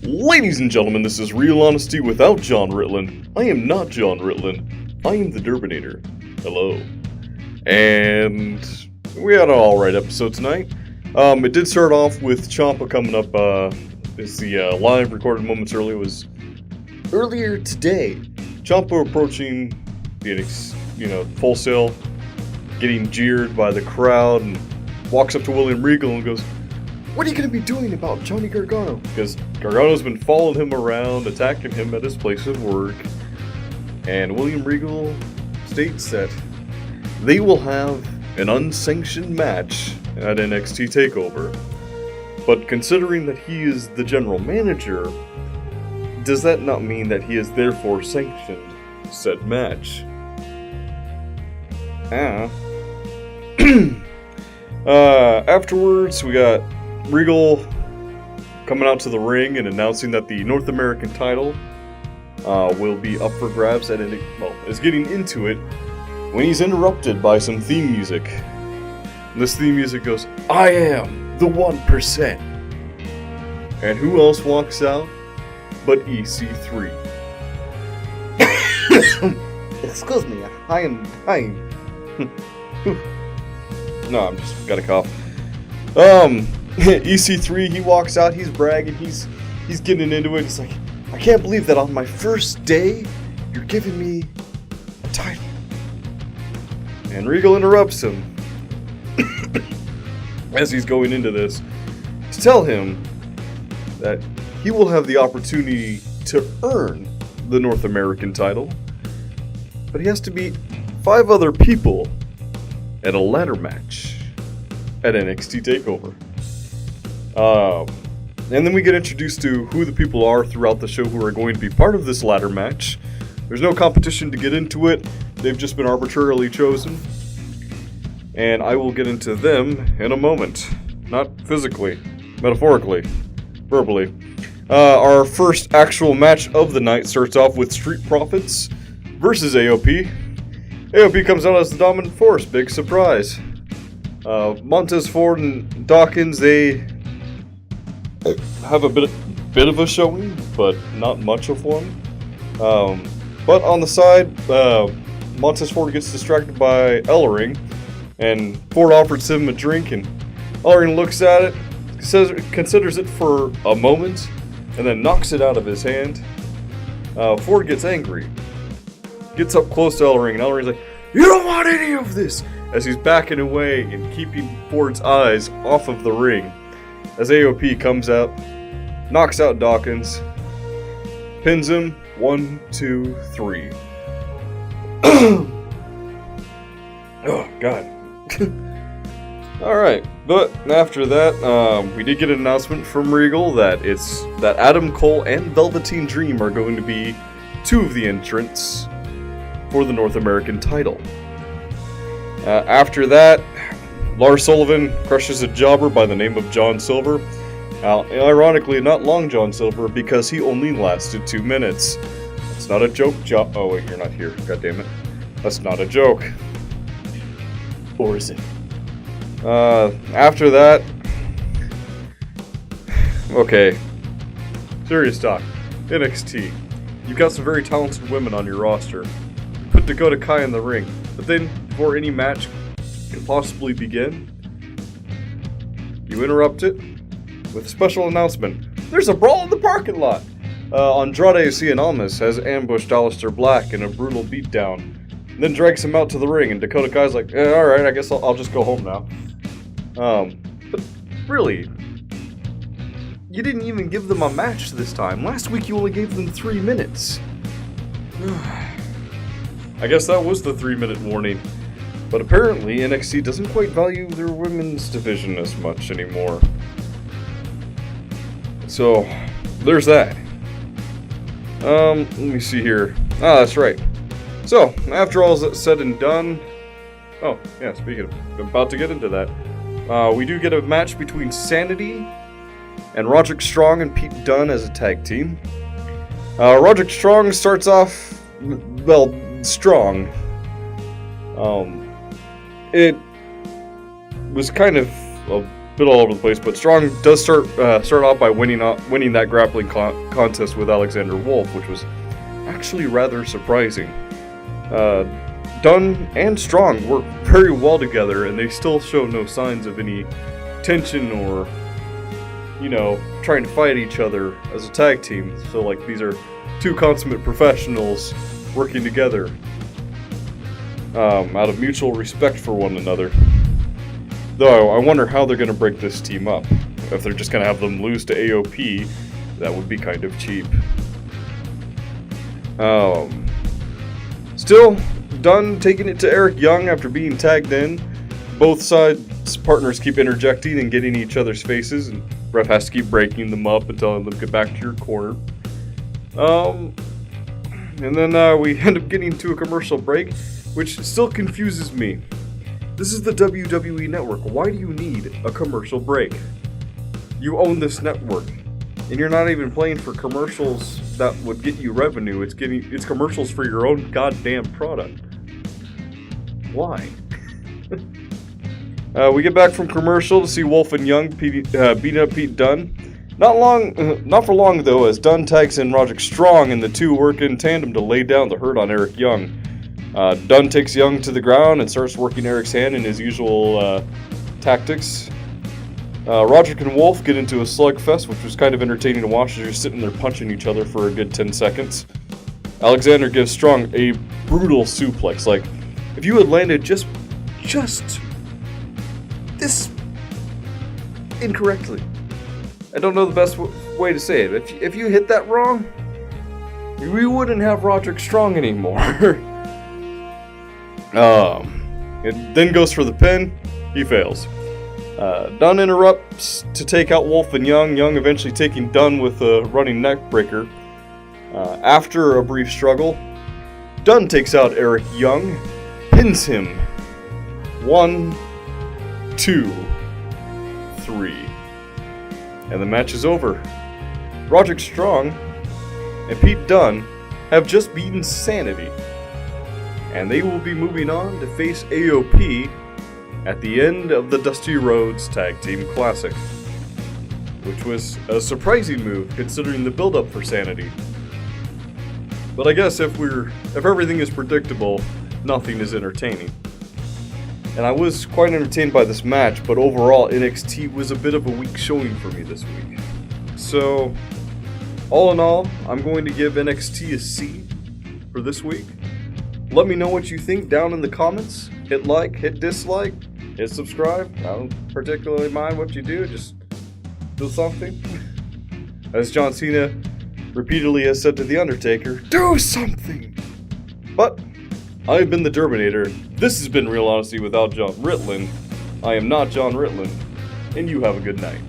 Ladies and gentlemen, this is Real Honesty without John Ritlin. I am not John Ritlin. I am the Derbinator. Hello. And we had an alright episode tonight. It did start off with Ciampa coming up. It's the live recorded moments earlier was earlier today. Ciampa approaching the Full Sail, getting jeered by the crowd, and walks up to William Regal and goes, "What are you going to be doing about Johnny Gargano?" Because Gargano's been following him around, attacking him at his place of work. And William Regal states that they will have an unsanctioned match at NXT TakeOver. But considering that he is the general manager, does that not mean that he has therefore sanctioned said match? Afterwards, we got Regal coming out to the ring and announcing that the North American title will be up for grabs at is getting into it when he's interrupted by some theme music. And this theme music goes, "I am the 1%. And who else walks out but EC3? Excuse me, I am dying. No, I'm just got a cough. EC3, he walks out, he's bragging, he's getting into it. It's like, I can't believe that on my first day, you're giving me a title. And Regal interrupts him as he's going into this to tell him that he will have the opportunity to earn the North American title, but he has to beat 5 other people at a ladder match at NXT TakeOver. And then we get introduced to who the people are throughout the show who are going to be part of this ladder match. There's no competition to get into it. They've just been arbitrarily chosen. And I will get into them in a moment. Not physically, metaphorically, verbally. Our first actual match of the night starts off with Street Profits versus AOP. AOP comes out as the dominant force. Big surprise. Montez Ford and Dawkins, they have a bit of a showing, but not much of one. But on the side, Montez Ford gets distracted by Ellering, and Ford offers him a drink, and Ellering looks at it, considers it for a moment, and then knocks it out of his hand. Ford gets angry, gets up close to Ellering, and Ellering's like, "You don't want any of this!" as he's backing away and keeping Ford's eyes off of the ring. As AOP comes out, knocks out Dawkins, pins him, 1, 2, 3. Oh, God. Alright, but after that, we did get an announcement from Regal that Adam Cole and Velveteen Dream are going to be 2 of the entrants for the North American title. After that, Lars Sullivan crushes a jobber by the name of John Silver. Ironically, not Long John Silver, because he only lasted 2 minutes. It's not a joke, Oh wait, you're not here. God damn it. That's not a joke. Or is it? After that... Okay. Serious talk. NXT. You've got some very talented women on your roster. You put Dakota Kai in the ring, but then, before any match can possibly begin, you interrupt it with a special announcement. There's a brawl in the parking lot! Andrade Cien Almas has ambushed Aleister Black in a brutal beatdown, and then drags him out to the ring, and Dakota Kai's like, alright, I guess I'll just go home now. But really, you didn't even give them a match this time. Last week you only gave them 3 minutes. I guess that was the 3-minute warning. But apparently, NXT doesn't quite value their women's division as much anymore. So, there's that. Let me see here. That's right. So, after all is said and done... Oh, yeah, speaking of... I'm about to get into that. We do get a match between Sanity and Roderick Strong and Pete Dunne as a tag team. Roderick Strong starts off... well, strong. It was kind of a bit all over the place. But Strong does start off by winning that grappling contest with Alexander Wolf, which was actually rather surprising. Dunn and Strong work very well together, and they still show no signs of any tension or, trying to fight each other as a tag team. So, like, these are two consummate professionals working together out of mutual respect for one another. Though, I wonder how they're going to break this team up. If they're just going to have them lose to AOP, that would be kind of cheap. Still, Dunn taking it to Eric Young after being tagged in. Both sides partners keep interjecting and getting each other's faces, and ref has to keep breaking them up and telling them, get back to your corner. And then we end up getting to a commercial break, which still confuses me. This is the WWE Network. Why do you need a commercial break? You own this network, and you're not even playing for commercials that would get you revenue. It's commercials for your own goddamn product. Why? We get back from commercial to see Wolf and Young beating up Pete Dunne. Not for long though, as Dunne tags in Roderick Strong, and the two work in tandem to lay down the hurt on Eric Young. Dunne takes Young to the ground and starts working Eric's hand in his usual tactics. Roderick and Wolf get into a slugfest, which was kind of entertaining to watch as you're sitting there punching each other for a good 10 seconds. Alexander gives Strong a brutal suplex. Like, if you had landed just this incorrectly. I don't know the best way to say it. If you hit that wrong, we wouldn't have Roderick Strong anymore. It then goes for the pin. He fails. Dunn interrupts to take out Wolf and Young. Young eventually taking Dunn with a running neck breaker. After a brief struggle, Dunn takes out Eric Young, pins him. 1, 2, 3. And the match is over. Roderick Strong and Pete Dunne have just beaten Sanity. And they will be moving on to face AOP at the end of the Dusty Rhodes Tag Team Classic. Which was a surprising move considering the build-up for Sanity. But I guess if everything is predictable, nothing is entertaining. And I was quite entertained by this match, but overall NXT was a bit of a weak showing for me this week. So, all in all, I'm going to give NXT a C for this week. Let me know what you think down in the comments. Hit like, hit dislike, hit subscribe. I don't particularly mind what you do, just do something. As John Cena repeatedly has said to The Undertaker, do something! But I've been the Derbinator. This has been Real Honesty without John Ritlin. I am not John Ritlin, and you have a good night.